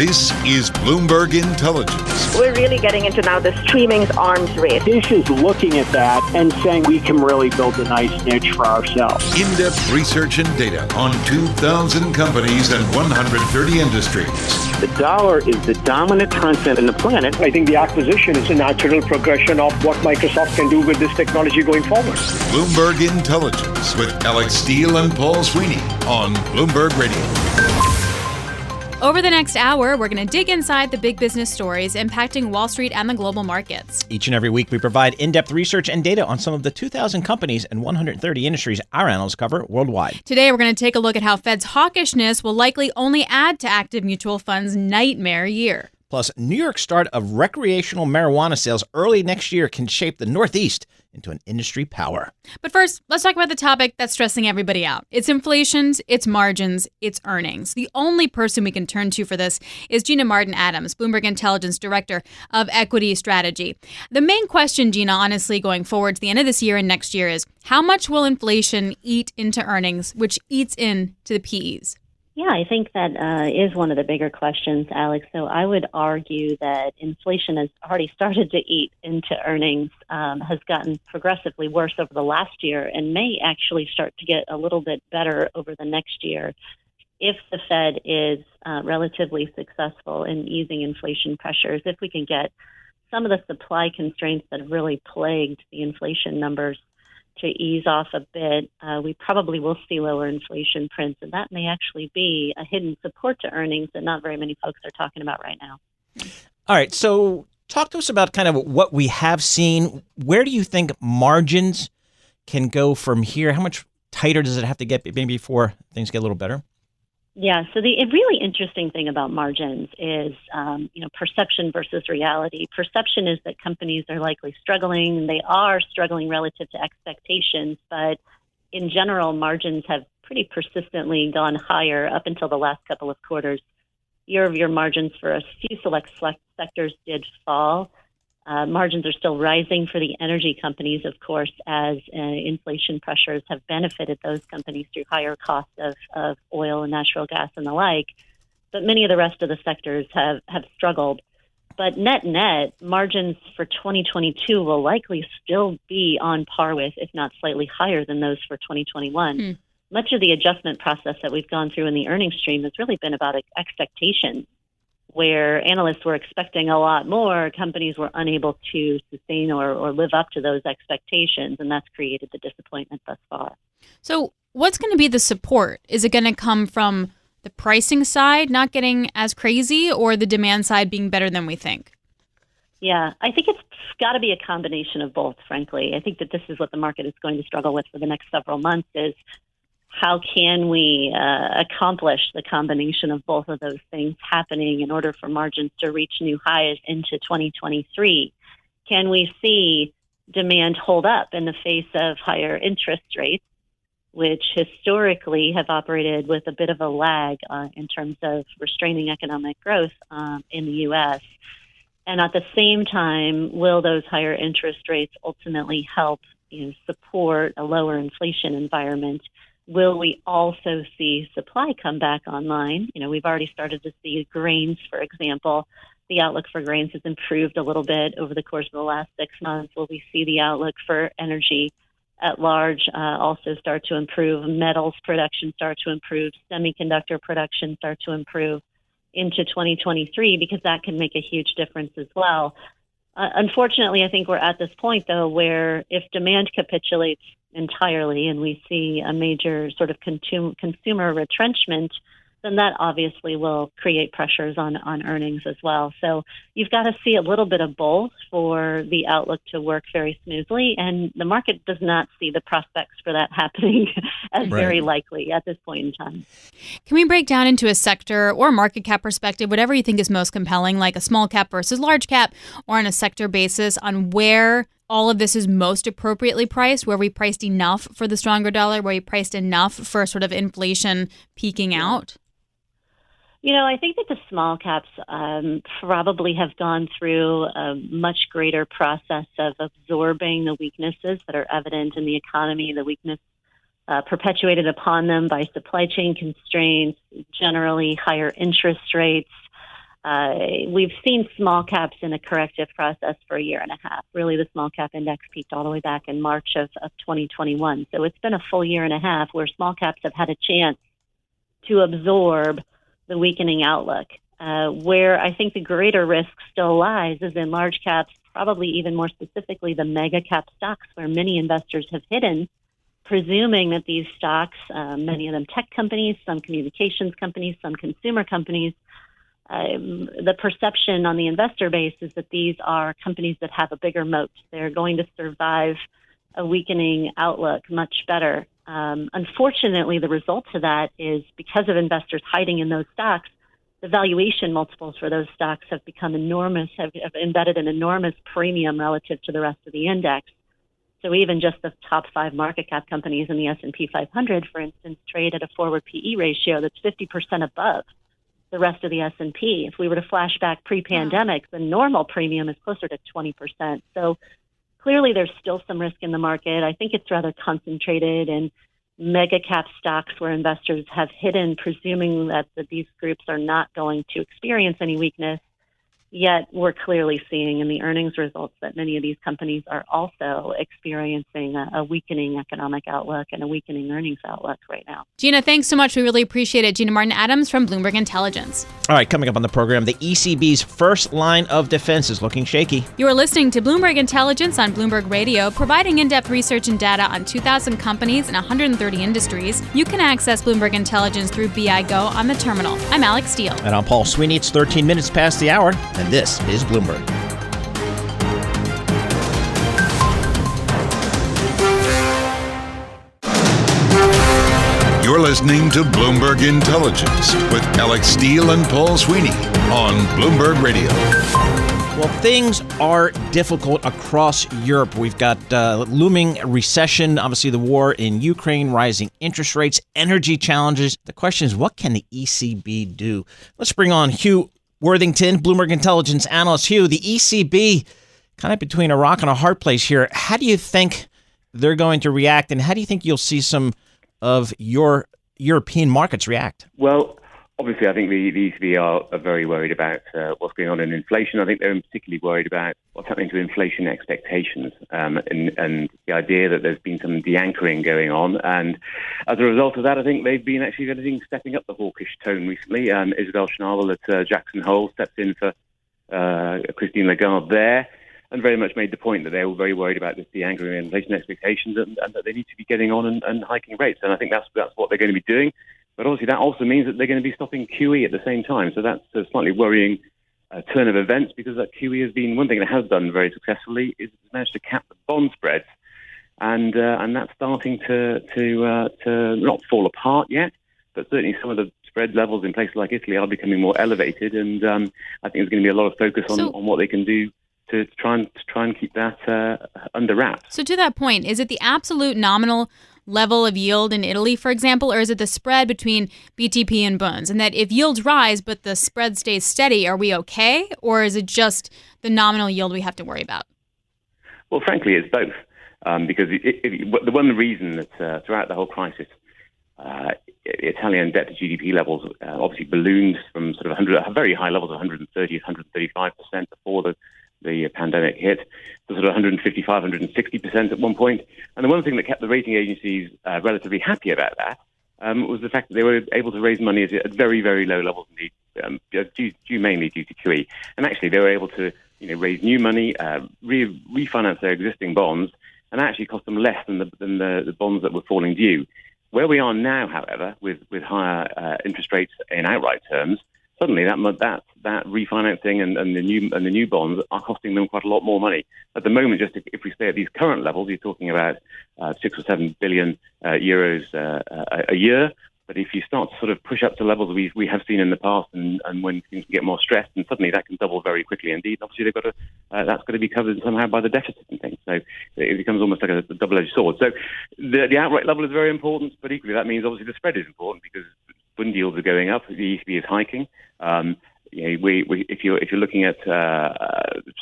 This is Bloomberg Intelligence. We're really getting into now the streaming arms race. This is looking at that and saying we can really build a nice niche for ourselves. In-depth research and data on 2,000 companies and 130 industries. The dollar is the dominant concept in the planet. I think the acquisition is a natural progression of what Microsoft can do with this technology going forward. Bloomberg Intelligence with Alex Steele and Paul Sweeney on Bloomberg Radio. Over the next hour, we're going to dig inside the big business stories impacting Wall Street and the global markets. Each and every week, we provide in-depth research and data on some of the 2,000 companies and 130 industries our analysts cover worldwide. Today, we're going to take a look at how Fed's hawkishness will likely only add to active mutual funds' nightmare year. Plus, New York's start of recreational marijuana sales early next year can shape the Northeast into an industry power. But first, let's talk about the topic that's stressing everybody out. It's inflation, it's margins, it's earnings. The only person we can turn to for this is Gina Martin Adams, Bloomberg Intelligence Director of Equity Strategy. The main question, Gina, honestly, going forward to the end of this year and next year is how much will inflation eat into earnings, which eats into the P's? Yeah, I think that is one of the bigger questions, Alex. So I would argue that inflation has already started to eat into earnings, has gotten progressively worse over the last year, and may actually start to get a little bit better over the next year if the Fed is relatively successful in easing inflation pressures. If we can get some of the supply constraints that have really plagued the inflation numbers to ease off a bit, we probably will see lower inflation prints, and that may actually be a hidden support to earnings that not very many folks are talking about right now. All right, so talk to us about kind of what we have seen. Where do you think margins can go from here? How much tighter does it have to get maybe before things get a little better? Yeah, so the really interesting thing about margins is, perception versus reality. Perception is that companies are likely struggling. They are struggling relative to expectations, but in general, margins have pretty persistently gone higher up until the last couple of quarters. Year-over-year margins for a few select sectors did fall. Margins are still rising for the energy companies, of course, as inflation pressures have benefited those companies through higher costs of oil and natural gas and the like. But many of the rest of the sectors have struggled. But net, margins for 2022 will likely still be on par with, if not slightly higher than those for 2021. Much of the adjustment process that we've gone through in the earnings stream has really been about expectations. Where analysts were expecting a lot more, companies were unable to sustain or live up to those expectations, and that's created the disappointment thus far. So what's going to be the support? Is it going to come from the pricing side not getting as crazy or the demand side being better than we think? Yeah, I think it's got to be a combination of both, frankly. I think that this is what the market is going to struggle with for the next several months is how can we accomplish the combination of both of those things happening in order for margins to reach new highs into 2023? Can we see demand hold up in the face of higher interest rates, which historically have operated with a bit of a lag in terms of restraining economic growth in the U.S.? And at the same time, will those higher interest rates ultimately help support a lower inflation environment? Will we also see supply come back online? We've already started to see grains, for example. The outlook for grains has improved a little bit over the course of the last 6 months. Will we see the outlook for energy at large also start to improve? Metals production start to improve. Semiconductor production start to improve into 2023 because that can make a huge difference as well. Unfortunately, I think we're at this point, though, where if demand capitulates entirely and we see a major sort of consumer retrenchment, then that obviously will create pressures on earnings as well. So you've got to see a little bit of both for the outlook to work very smoothly. And the market does not see the prospects for that happening as very likely at this point in time. Can we break down into a sector or market cap perspective, whatever you think is most compelling, like a small cap versus large cap, or on a sector basis on where all of this is most appropriately priced, where we priced enough for the stronger dollar, where we priced enough for sort of inflation peaking out? I think that the small caps probably have gone through a much greater process of absorbing the weaknesses that are evident in the economy, the weakness perpetuated upon them by supply chain constraints, generally higher interest rates, We've seen small caps in a corrective process for a year and a half. Really, the small cap index peaked all the way back in March of 2021. So it's been a full year and a half where small caps have had a chance to absorb the weakening outlook. Where I think the greater risk still lies is in large caps, probably even more specifically the mega cap stocks, where many investors have hidden, presuming that these stocks, many of them tech companies, some communications companies, some consumer companies, the perception on the investor base is that these are companies that have a bigger moat. They're going to survive a weakening outlook much better. Unfortunately, the result of that is because of investors hiding in those stocks, the valuation multiples for those stocks have become enormous, have embedded an enormous premium relative to the rest of the index. So even just the top 5 market cap companies in the S&P 500, for instance, trade at a forward PE ratio that's 50% above the rest of the S&P. If we were to flash back pre-pandemic, the normal premium is closer to 20%. So clearly there's still some risk in the market. I think it's rather concentrated in mega cap stocks where investors have hidden, presuming that these groups are not going to experience any weakness. Yet we're clearly seeing in the earnings results that many of these companies are also experiencing a weakening economic outlook and a weakening earnings outlook right now. Gina, thanks so much. We really appreciate it. Gina Martin Adams from Bloomberg Intelligence. All right, coming up on the program, the ECB's first line of defense is looking shaky. You are listening to Bloomberg Intelligence on Bloomberg Radio, providing in-depth research and data on 2,000 companies and 130 industries. You can access Bloomberg Intelligence through BI Go on the terminal. I'm Alex Steele. And I'm Paul Sweeney. It's 13 minutes past the hour, and this is Bloomberg. You're listening to Bloomberg Intelligence with Alex Steele and Paul Sweeney on Bloomberg Radio. Well, things are difficult across Europe. We've got looming recession, obviously the war in Ukraine, rising interest rates, energy challenges. The question is, what can the ECB do? Let's bring on Hugh Worthington, Bloomberg Intelligence analyst. Hugh, the ECB kind of between a rock and a hard place here. How do you think they're going to react, and how do you think you'll see some of your European markets react? Well, obviously, I think the ECB are very worried about what's going on in inflation. I think they're particularly worried about what's happening to inflation expectations and the idea that there's been some de-anchoring going on. And as a result of that, I think they've been actually stepping up the hawkish tone recently. Isabel Schnabel at Jackson Hole stepped in for Christine Lagarde there and very much made the point that they were very worried about this de-anchoring of inflation expectations and that they need to be getting on and hiking rates. And I think that's what they're going to be doing. But obviously that also means that they're going to be stopping QE at the same time. So that's a slightly worrying turn of events, because that QE has been one thing that has done very successfully is it's managed to cap the bond spreads, and that's starting to not fall apart yet, but certainly some of the spread levels in places like Italy are becoming more elevated, and I think there's going to be a lot of focus on what they can do to try and keep that under wraps. So to that point, is it the absolute nominal level of yield in Italy, for example, or is it the spread between BTP and bonds? And that if yields rise but the spread stays steady, are we okay? Or is it just the nominal yield we have to worry about? Well, frankly, it's both. Because the one reason that throughout the whole crisis, Italian debt to GDP levels obviously ballooned from sort of very high levels of 130, 135% before the pandemic hit, to sort of 155, 160% at one point. And the one thing that kept the rating agencies relatively happy about that was the fact that they were able to raise money at very, very low levels indeed, due mainly due to QE. And actually, they were able to raise new money, refinance their existing bonds, and actually cost them less than the bonds that were falling due. Where we are now, however, with higher interest rates in outright terms, suddenly that refinancing and the new bonds are costing them quite a lot more money. At the moment, just if we stay at these current levels, you're talking about 6 or 7 billion euros a year. But if you start to sort of push up to levels we have seen in the past, and when things get more stressed, and suddenly that can double very quickly indeed. Obviously, that's got to be covered somehow by the deficit and things. So it becomes almost like a double-edged sword. So the outright level is very important, but equally that means obviously the spread is important, because bond yields are going up, the ECB is hiking. If you're looking at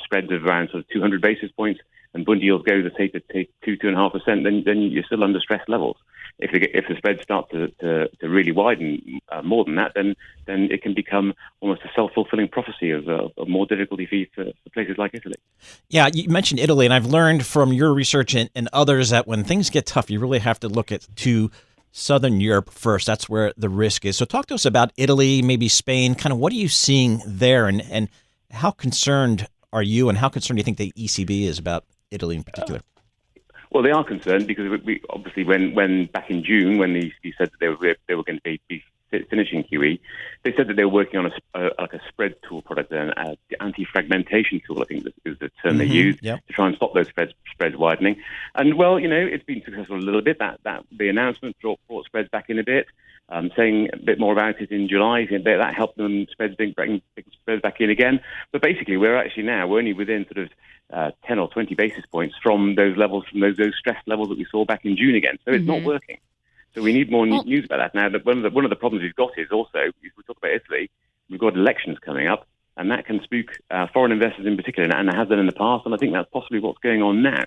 spreads of around sort of 200 basis points, and bond yields go to say 2.5%, then you're still under stress levels. if the spreads start to really widen more than that, then it can become almost a self-fulfilling prophecy of more difficulty for places like Italy. Yeah, you mentioned Italy, and I've learned from your research and others that when things get tough, you really have to look to Southern Europe first. That's where the risk is. So talk to us about Italy, maybe Spain. Kind of what are you seeing there, and how concerned are you, and how concerned do you think the ECB is about Italy in particular? Well, they are concerned because we obviously, when back in June, when the ECB said that they were going to be finishing QE, they said that they were working on a spread tool product, an anti-fragmentation tool, I think is the term they used, to try and stop those spreads widening. And well, it's been successful a little bit. That the announcement brought spreads back in a bit. Saying a bit more about it in July, that helped them bring spreads back in again. But basically, we're only within sort of 10 or 20 basis points from those levels, from those stress levels that we saw back in June again. So it's not working. So we need more news about that. Now, one of the problems we've got is also, if we talk about Italy, we've got elections coming up, and that can spook foreign investors in particular, and it has done in the past, and I think that's possibly what's going on now.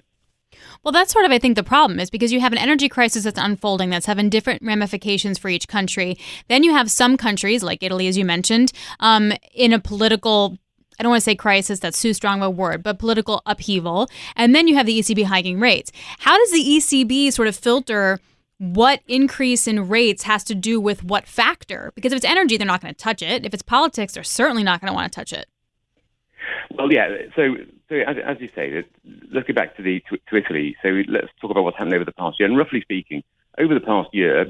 Well, that's sort of, I think, the problem is because you have an energy crisis that's unfolding that's having different ramifications for each country. Then you have some countries, like Italy, as you mentioned, in a political, I don't want to say crisis, that's too strong of a word, but political upheaval. And then you have the ECB hiking rates. How does the ECB sort of filter what increase in rates has to do with what factor? Because if it's energy, they're not going to touch it. If it's politics, they're certainly not going to want to touch it. Well, yeah. So as you say, looking back to Italy. So let's talk about what's happened over the past year. And roughly speaking, over the past year,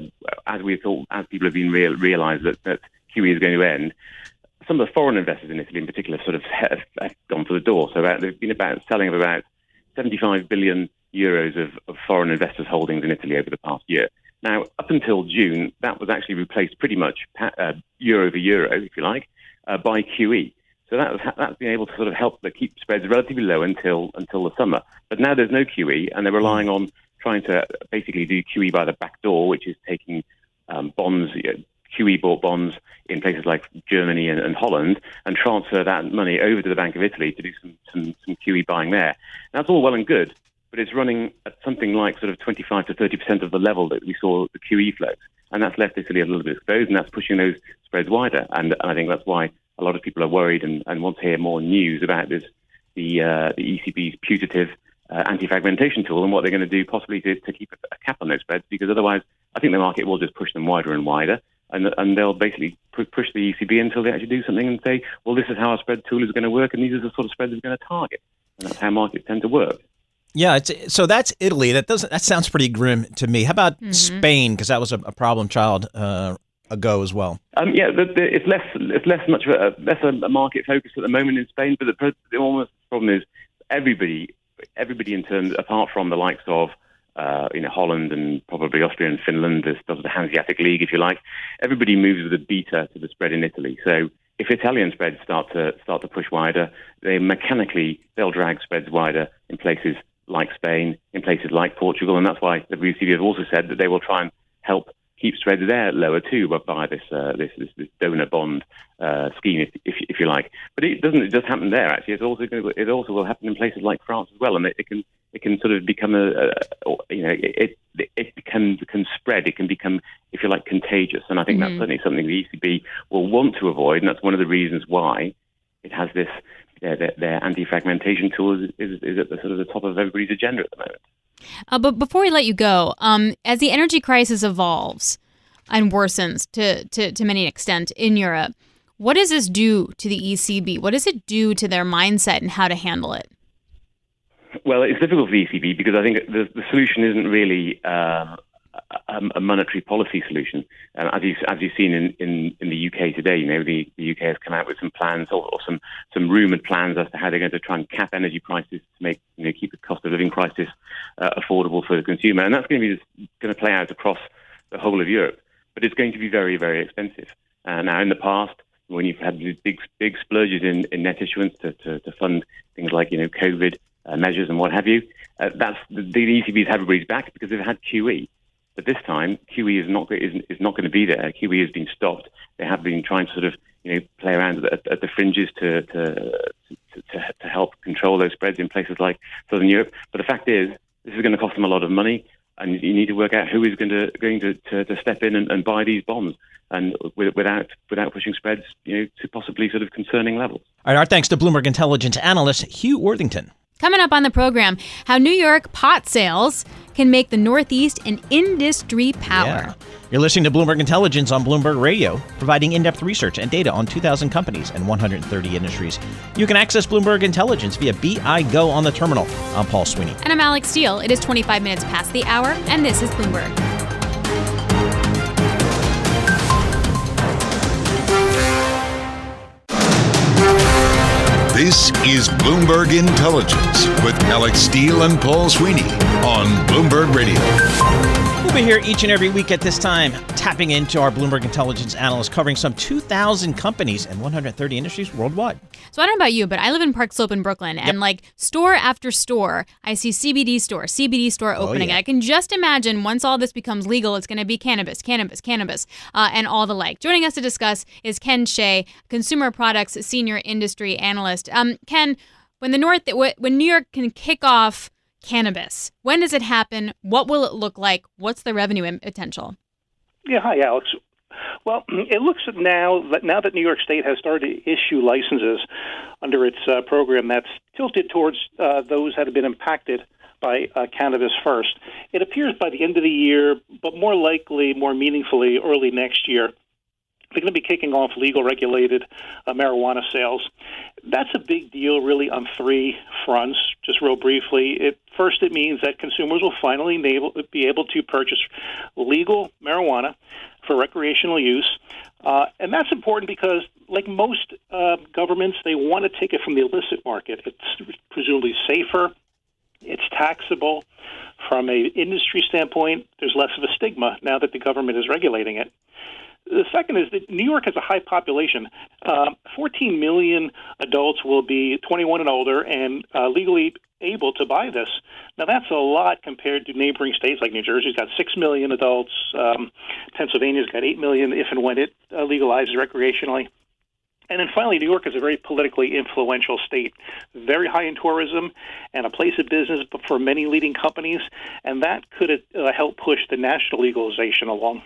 as people have been realised that QE is going to end, some of the foreign investors in Italy, in particular, sort of have gone for the door. So there've been about selling of about 75 billion euros of foreign investors' holdings in Italy over the past year. Now, up until June, that was actually replaced pretty much euro over euro, if you like, by QE. So that's been able to sort of help keep spreads relatively low until the summer. But now there's no QE, and they're relying on trying to basically do QE by the back door, which is taking bonds, QE-bought bonds in places like Germany and Holland, and transfer that money over to the Bank of Italy to do some QE buying there. That's all well and good, but it's running at something like sort of 25 to 30% of the level that we saw the QE flows. And that's left Italy a little bit exposed, and that's pushing those spreads wider. And I think that's why a lot of people are worried and want to hear more news about the ECB's putative anti-fragmentation tool and what they're going to do possibly to keep a cap on those spreads, because otherwise I think the market will just push them wider and wider, and they'll basically push the ECB until they actually do something and say, well, this is how our spread tool is going to work, and these are the sort of spreads it's going to target. And that's how markets tend to work. Yeah, so that's Italy. That sounds pretty grim to me. How about Spain? Because that was a problem child ago as well. It's less a market focus at the moment in Spain. But the problem is everybody in terms, apart from the likes of Holland and probably Austria and Finland, there's the Hanseatic League, if you like. Everybody moves with a beta to the spread in Italy. So if Italian spreads start to push wider, they'll drag spreads wider in places like Spain, in places like Portugal, and that's why the ECB have also said that they will try and help keep spreads there lower too, but by this donor bond scheme, if you like. But it doesn't just happen there. Actually, it also will happen in places like France as well, and it can sort of become it can spread. It can become, if you like, contagious. And I think that's certainly something the ECB will want to avoid, and that's one of the reasons why it has this. Their anti-fragmentation tool is at the sort of the top of everybody's agenda at the moment. But before we let you go, as the energy crisis evolves and worsens to many extent in Europe, what does this do to the ECB? What does it do to their mindset and how to handle it? Well, it's difficult for the ECB because I think the solution isn't really a monetary policy solution. As you've seen in the UK today, the UK has come out with some plans or some rumoured plans as to how they're going to try and cap energy prices to make keep the cost of living crisis affordable for the consumer, and that's going to play out across the whole of Europe. But it's going to be very, very expensive. Now, in the past, when you've had these big splurges in net issuance to fund things like COVID measures and what have you, that's the ECB's had everybody's back because they've had QE. But this time, QE is not going to be there. QE has been stopped. They have been trying to sort of play around at the fringes to help control those spreads in places like Southern Europe. But the fact is, this is going to cost them a lot of money. and you need to work out who is going to step in and buy these bonds, and without pushing spreads, to possibly sort of concerning levels. All right, our thanks to Bloomberg Intelligence analyst Hugh Worthington. Coming up on the program, how New York pot sales can make the Northeast an industry power. Yeah. You're listening to Bloomberg Intelligence on Bloomberg Radio, providing in-depth research and data on 2,000 companies and 130 industries. You can access Bloomberg Intelligence via BI Go on the terminal. I'm Paul Sweeney. And I'm Alex Steele. It is 25 minutes past the hour, and this is Bloomberg. This is Bloomberg Intelligence with Alex Steele and Paul Sweeney on Bloomberg Radio. We'll be here each and every week at this time, tapping into our Bloomberg Intelligence analysts covering some 2,000 companies and 130 industries worldwide. So I don't know about you, but I live in Park Slope in Brooklyn, and like store after store, I see CBD store opening. yeah. I can just imagine once all this becomes legal, it's going to be cannabis, and all the like. Joining us to discuss is Ken Shea, consumer products senior industry analyst. Ken, when New York can kick off cannabis, when does it happen? What will it look like? What's the revenue potential? Yeah, hi, Alex. Well, it looks now that New York State has started to issue licenses under its program that's tilted towards those that have been impacted by cannabis first. It appears by the end of the year, but more likely, more meaningfully, early next year, they're going to be kicking off legal regulated marijuana sales. That's a big deal, really, on three fronts. Just real briefly, first, it means that consumers will finally be able to purchase legal marijuana for recreational use. And that's important because, like most governments, they want to take it from the illicit market. It's presumably safer. It's taxable. From an industry standpoint, there's less of a stigma now that the government is regulating it. The second is that New York has a high population. 14 million adults will be 21 and older and legally able to buy this. Now, that's a lot compared to neighboring states like New Jersey's got 6 million adults. Pennsylvania's got 8 million if and when it legalizes recreationally. And then finally, New York is a very politically influential state, very high in tourism and a place of business for many leading companies, and that could help push the national legalization along.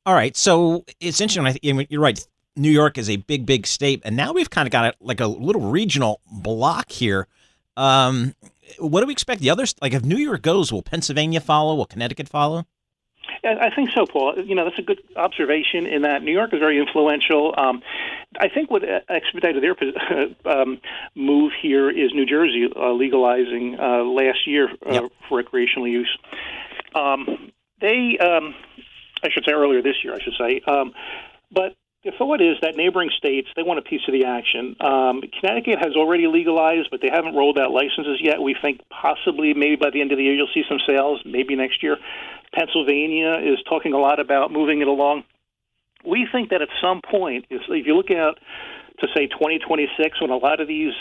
All right, so it's interesting. You're right. New York is a big, big state, and now we've kind of got like a little regional block here. What do we expect? The others, like if New York goes, will Pennsylvania follow? Will Connecticut follow? Yeah, I think so, Paul. That's a good observation in that New York is very influential. I think what expedited their move here is New Jersey legalizing last year for recreational use. I should say earlier this year, but the thought is that neighboring states, they want a piece of the action. Connecticut has already legalized, but they haven't rolled out licenses yet. We think possibly maybe by the end of the year you'll see some sales, maybe next year. Pennsylvania is talking a lot about moving it along. We think that at some point, if you look out to, say, 2026, when a lot of these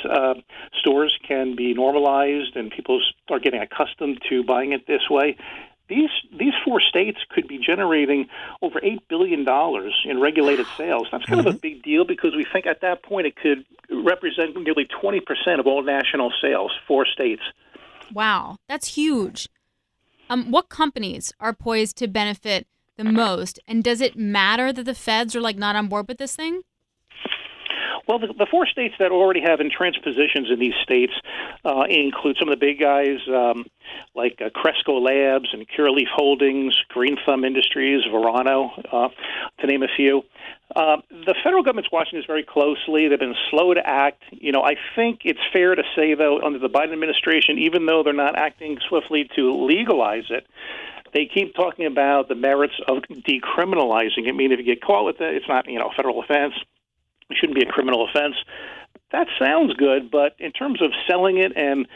stores can be normalized and people start getting accustomed to buying it this way, These four states could be generating over $8 billion in regulated sales. That's kind of a big deal because we think at that point it could represent nearly 20% of all national sales, 4 states. Wow, that's huge. What companies are poised to benefit the most? And does it matter that the feds are not on board with this thing? Well, the 4 states that already have entrenched positions in these states include some of the big guys like Cresco Labs and Curaleaf Holdings, Green Thumb Industries, Verano, to name a few. The federal government's watching this very closely. They've been slow to act. I think it's fair to say, though, under the Biden administration, even though they're not acting swiftly to legalize it, they keep talking about the merits of decriminalizing it. I mean, if you get caught with it, it's not a federal offense. It shouldn't be a criminal offense. That sounds good, but in terms of selling it and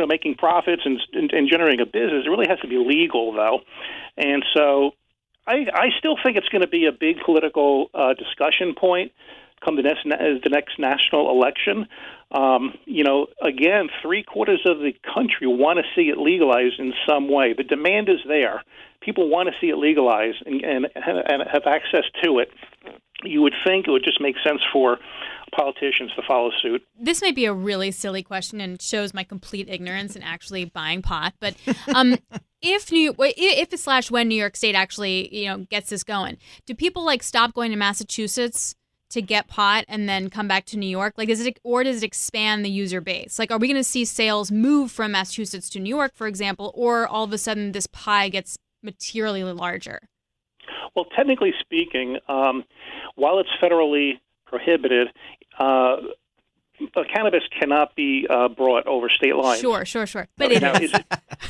making profits and generating a business, it really has to be legal, though. And so I still think it's going to be a big political discussion point come the next national election. Again, 3/4 of the country want to see it legalized in some way. The demand is there. People want to see it legalized and have access to it. You would think it would just make sense for politicians to follow suit. This may be a really silly question and shows my complete ignorance in actually buying pot, but if when New York State actually, gets this going, do people stop going to Massachusetts to get pot and then come back to New York? Does it expand the user base? Are we going to see sales move from Massachusetts to New York, for example, or all of a sudden this pie gets materially larger? Well, technically speaking, while it's federally prohibited, cannabis cannot be brought over state lines. Sure. But is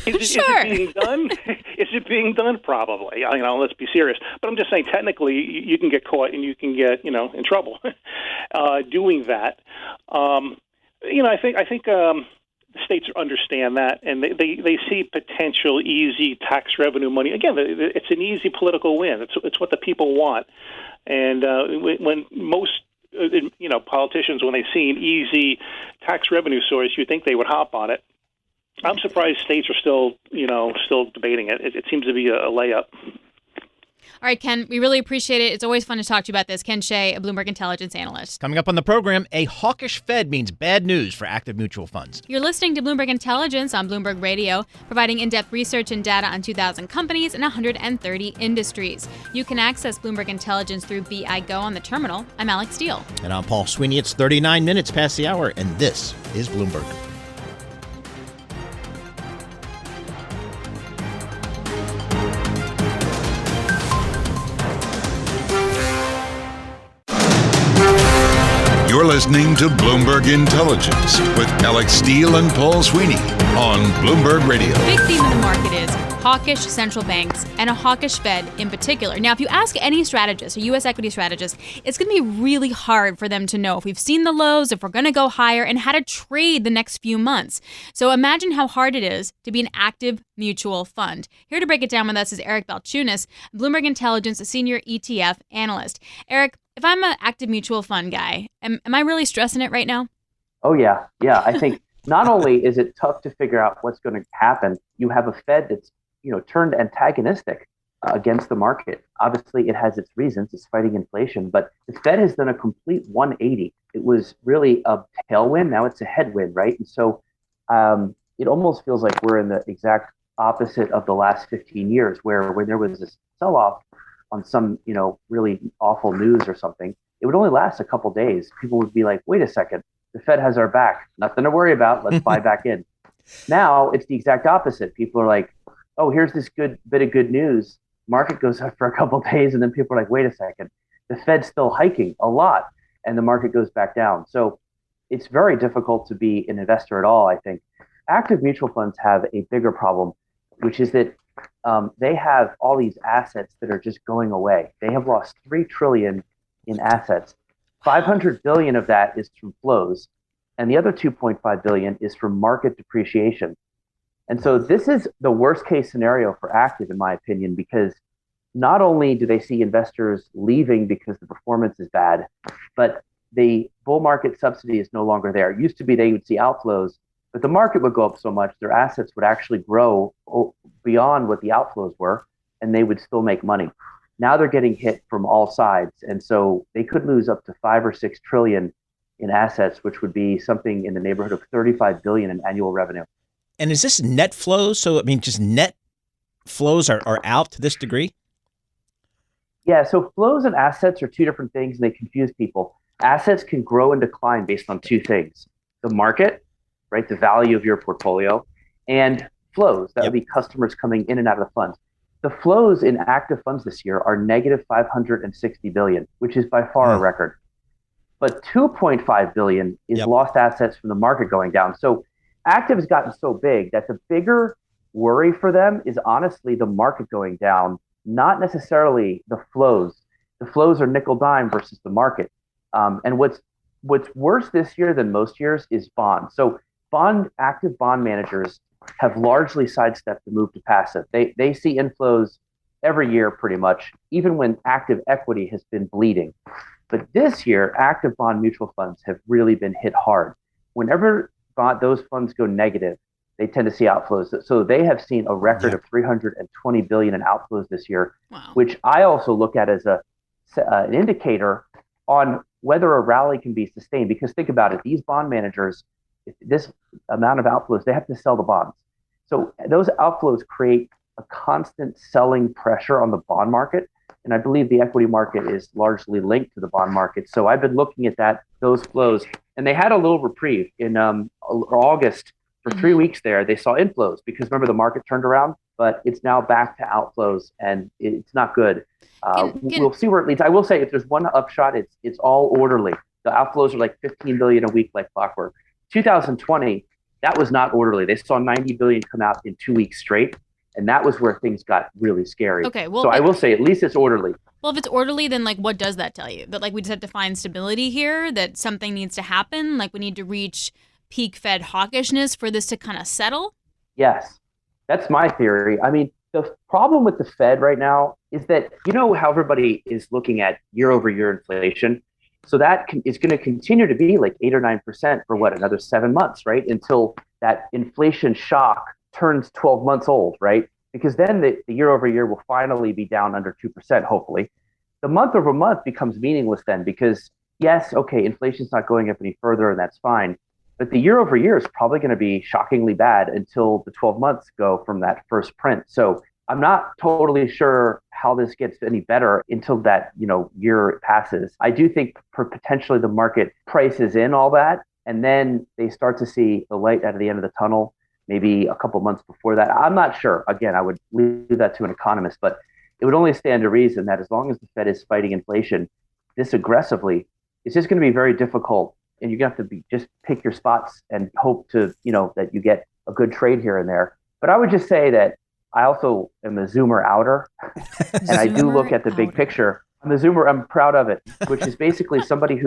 it being done? Is it being done? Probably. Let's be serious. But I'm just saying, technically, you can get caught and you can get, in trouble doing that. I think the states understand that, and they see potential easy tax revenue money. Again, it's an easy political win. It's what the people want, and when most politicians, when they see an easy tax revenue source, you think they would hop on it. I'm surprised states are still debating it. It seems to be a layup. All right, Ken, we really appreciate it. It's always fun to talk to you about this. Ken Shea, a Bloomberg Intelligence analyst. Coming up on the program, a hawkish Fed means bad news for active mutual funds. You're listening to Bloomberg Intelligence on Bloomberg Radio, providing in-depth research and data on 2,000 companies and 130 industries. You can access Bloomberg Intelligence through BI Go on the terminal. I'm Alex Steele. And I'm Paul Sweeney. It's 39 minutes past the hour, and this is Bloomberg. You're listening to Bloomberg Intelligence with Alex Steele and Paul Sweeney on Bloomberg Radio. Big theme of the market is hawkish central banks and a hawkish Fed in particular. Now, if you ask any strategist, a U.S. equity strategist, it's going to be really hard for them to know if we've seen the lows, if we're going to go higher, and how to trade the next few months. So imagine how hard it is to be an active mutual fund. Here to break it down with us is Eric Balchunas, Bloomberg Intelligence, a senior ETF analyst. Eric, if I'm an active mutual fund guy, am I really stressing it right now? Oh, yeah. Yeah, I think not only is it tough to figure out what's going to happen, you have a Fed that's turned antagonistic against the market. Obviously, it has its reasons. It's fighting inflation, but the Fed has done a complete 180. It was really a tailwind. Now it's a headwind, right? And so it almost feels like we're in the exact opposite of the last 15 years, where when there was this sell-off on some, really awful news or something, it would only last a couple days. People would be like, wait a second, the Fed has our back. Nothing to worry about. Let's buy back in. Now it's the exact opposite. People are like, oh, here's this good bit of good news. Market goes up for a couple of days, and then people are like, wait a second, the Fed's still hiking a lot, and the market goes back down. So it's very difficult to be an investor at all, I think. Active mutual funds have a bigger problem, which is that they have all these assets that are just going away. They have lost $3 trillion in assets. 500 billion of that is from flows, and the other 2.5 billion is from market depreciation. And so this is the worst case scenario for active, in my opinion, because not only do they see investors leaving because the performance is bad, but the bull market subsidy is no longer there. It used to be they would see outflows, but the market would go up so much, their assets would actually grow beyond what the outflows were, and they would still make money. Now they're getting hit from all sides. And so they could lose up to 5 or 6 trillion in assets, which would be something in the neighborhood of 35 billion in annual revenue. And is this net flows? So, just net flows are out to this degree? Yeah, so flows and assets are two different things, and they confuse people. Assets can grow and decline based on two things: the market, right, the value of your portfolio, and flows. That would be customers coming in and out of the funds. The flows in active funds this year are negative 560 billion, which is by far a record. But 2.5 billion is lost assets from the market going down. So active has gotten so big that the bigger worry for them is honestly the market going down, not necessarily the flows. The flows are nickel dime versus the market. And what's worse this year than most years is bonds. So active bond managers have largely sidestepped the move to passive. They see inflows every year pretty much, even when active equity has been bleeding. But this year, active bond mutual funds have really been hit hard. Whenever those funds go negative, they tend to see outflows. So they have seen a record of 320 billion in outflows this year, which I also look at as an indicator on whether a rally can be sustained. Because think about it, these bond managers, this amount of outflows, they have to sell the bonds. So those outflows create a constant selling pressure on the bond market. And I believe the equity market is largely linked to the bond market. So I've been looking at those flows, and they had a little reprieve in August. For 3 weeks there, they saw inflows because remember the market turned around, but it's now back to outflows, and it's not good. We'll see where it leads. I will say if there's one upshot, it's all orderly. The outflows are like 15 billion a week, like clockwork. 2020, that was not orderly. They saw 90 billion come out in 2 weeks straight, and that was where things got really scary. Okay, well, so I will say at least it's orderly. Well, if it's orderly, then like what does that tell you? That like we just have to find stability here, that something needs to happen, like we need to reach peak Fed hawkishness for this to kind of settle? Yes, that's my theory. I mean, the problem with the Fed right now is that, how everybody is looking at year over year inflation. So that is going to continue to be like 8 or 9% for another 7 months, right? Until that inflation shock turns 12 months old, right? Because then the year over year will finally be down under 2%, hopefully. The month over month becomes meaningless then because, yes, okay, inflation's not going up any further and that's fine. But the year over year is probably going to be shockingly bad until the 12 months go from that first print. So I'm not totally sure how this gets any better until that, year passes. I do think potentially the market prices in all that, and then they start to see the light out of the end of the tunnel, maybe a couple months before that. I'm not sure. Again, I would leave that to an economist, but it would only stand to reason that as long as the Fed is fighting inflation this aggressively, it's just going to be very difficult. And you're going to have to just pick your spots and hope to, that you get a good trade here and there. But I would just say that I also am a zoomer outer, and I do look at the big picture. I'm a zoomer. I'm proud of it, which is basically somebody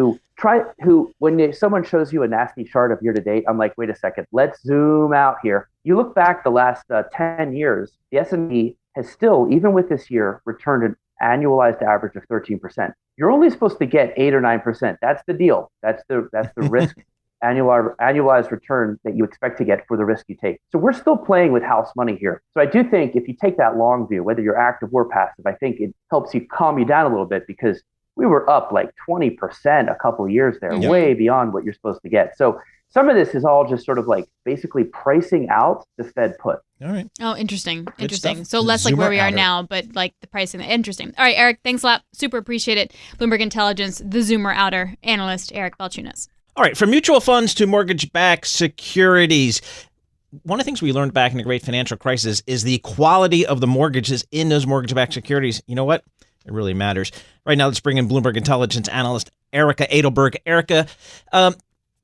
when someone shows you a nasty chart of year to date, I'm like, wait a second, let's zoom out here. You look back the last 10 years, the S&P has still, even with this year, returned an annualized average of 13%. You're only supposed to get 8 or 9%. That's the deal. That's the risk annualized return that you expect to get for the risk you take. So we're still playing with house money here. So I do think if you take that long view, whether you're active or passive, I think it helps you calm you down a little bit because we were up like 20% a couple of years there, way beyond what you're supposed to get. So some of this is all just sort of like basically pricing out the Fed put. All right. Oh, interesting. Stuff. So less like where we are now, but like the pricing. Interesting. All right, Eric, thanks a lot. Super appreciate it. Bloomberg Intelligence, the Zoomer Outer analyst, Eric Balchunas. All right, from mutual funds to mortgage-backed securities. One of the things we learned back in the great financial crisis is the quality of the mortgages in those mortgage-backed securities. You know what? It really matters. Right now, let's bring in Bloomberg Intelligence analyst Erica Adelberg. Erica,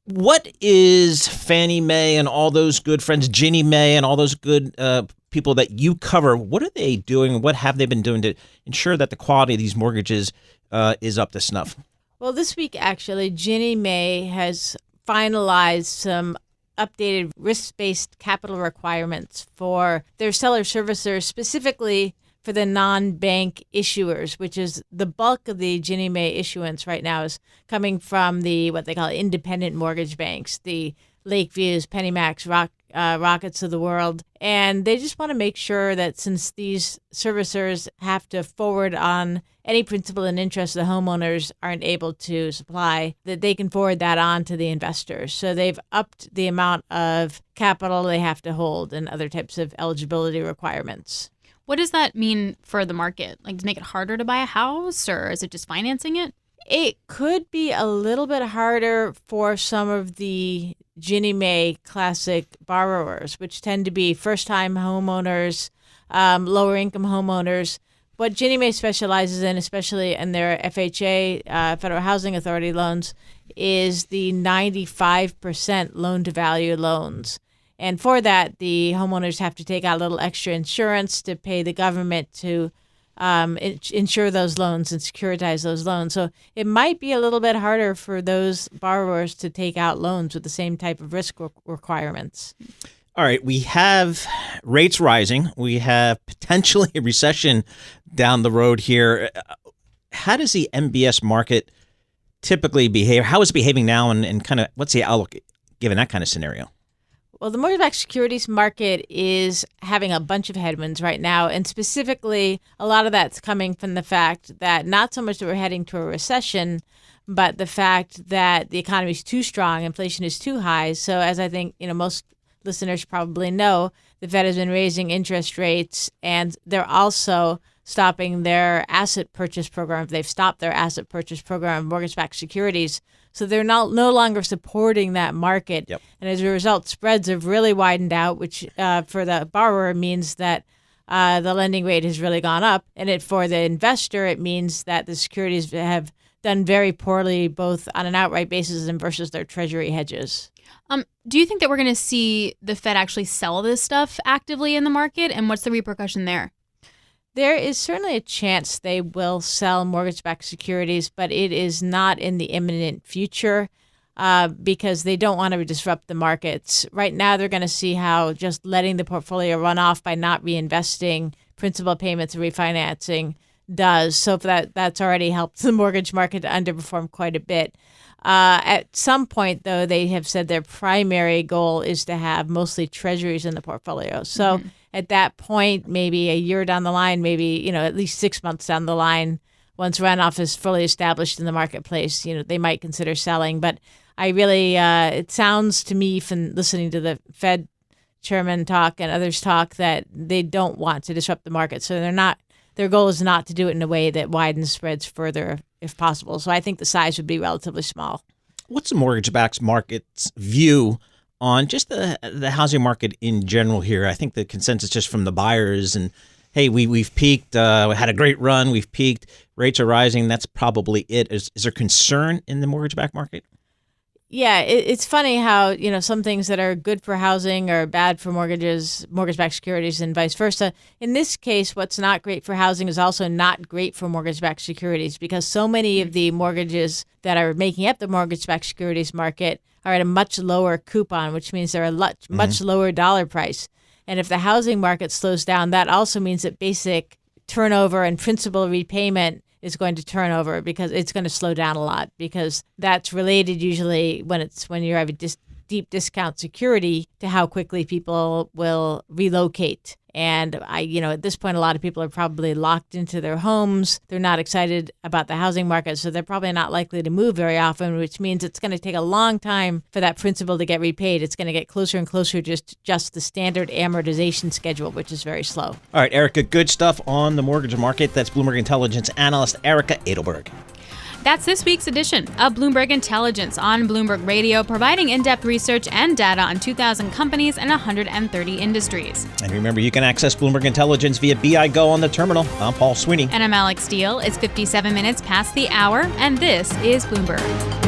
what is Fannie Mae and all those good friends, Ginnie Mae and all those good people that you cover, what are they doing? What have they been doing to ensure that the quality of these mortgages is up to snuff? Well, this week, actually, Ginnie Mae has finalized some updated risk-based capital requirements for their seller servicers, specifically for the non-bank issuers, which is the bulk of the Ginnie Mae issuance right now is coming from the what they call independent mortgage banks, the Lakeviews, PennyMacs, Rockets of the world. And they just want to make sure that since these servicers have to forward on any principal and interest the homeowners aren't able to supply, that they can forward that on to the investors. So they've upped the amount of capital they have to hold and other types of eligibility requirements. What does that mean for the market? Like, to make it harder to buy a house, or is it just financing it? It could be a little bit harder for some of the Ginnie Mae classic borrowers, which tend to be first-time homeowners, lower-income homeowners. What Ginnie Mae specializes in, especially in their FHA, Federal Housing Authority loans, is the 95% loan-to-value loans. And for that, the homeowners have to take out a little extra insurance to pay the government to insure those loans and securitize those loans. So it might be a little bit harder for those borrowers to take out loans with the same type of risk requirements. All right, we have rates rising. We have potentially a recession down the road here. How does the MBS market typically behave? How is it behaving now, and kind of what's the outlook given that kind of scenario? Well, the mortgage-backed securities market is having a bunch of headwinds right now, and specifically, a lot of that's coming from the fact that not so much that we're heading to a recession, but the fact that the economy is too strong, inflation is too high. So as I think most listeners probably know, the Fed has been raising interest rates, and they're also stopping their asset purchase program. They've stopped their asset purchase program of mortgage-backed securities. So they're no longer supporting that market. Yep. And as a result, spreads have really widened out, which for the borrower means that the lending rate has really gone up. And for the investor, it means that the securities have done very poorly, both on an outright basis and versus their treasury hedges. Do you think that we're going to see the Fed actually sell this stuff actively in the market? And what's the repercussion there? There is certainly a chance they will sell mortgage-backed securities, but it is not in the imminent future because they don't want to disrupt the markets. Right now, they're going to see how just letting the portfolio run off by not reinvesting principal payments and refinancing does. So that's already helped the mortgage market to underperform quite a bit. At some point, though, they have said their primary goal is to have mostly treasuries in the portfolio. So at that point, maybe a year down the line, maybe, at least 6 months down the line, once runoff is fully established in the marketplace, they might consider selling. But I really, it sounds to me from listening to the Fed chairman talk and others talk that they don't want to disrupt the market. So their goal is not to do it in a way that widens spreads further if possible. So I think the size would be relatively small. What's the mortgage-backed market's view on just the housing market in general here? I think the consensus just from the buyers and, hey, we've peaked, we had a great run, we've peaked, rates are rising, that's probably it. Is there concern in the mortgage-backed market? Yeah, it's funny how, some things that are good for housing are bad for mortgage-backed securities and vice versa. In this case, what's not great for housing is also not great for mortgage-backed securities because so many of the mortgages that are making up the mortgage-backed securities market are at a much lower coupon, which means they're a much lower dollar price. And if the housing market slows down, that also means that basic turnover and principal repayment is going to turn over because it's going to slow down a lot because that's related usually when you have a deep discount security to how quickly people will relocate. And at this point, a lot of people are probably locked into their homes. They're not excited about the housing market, so they're probably not likely to move very often, which means it's going to take a long time for that principal to get repaid. It's going to get closer and closer to just the standard amortization schedule, which is very slow. All right, Erica, good stuff on the mortgage market. That's Bloomberg Intelligence analyst Erica Adelberg. That's this week's edition of Bloomberg Intelligence on Bloomberg Radio, providing in-depth research and data on 2,000 companies and 130 industries. And remember, you can access Bloomberg Intelligence via BI Go on the terminal. I'm Paul Sweeney. And I'm Alex Steele. It's 57 minutes past the hour, and this is Bloomberg.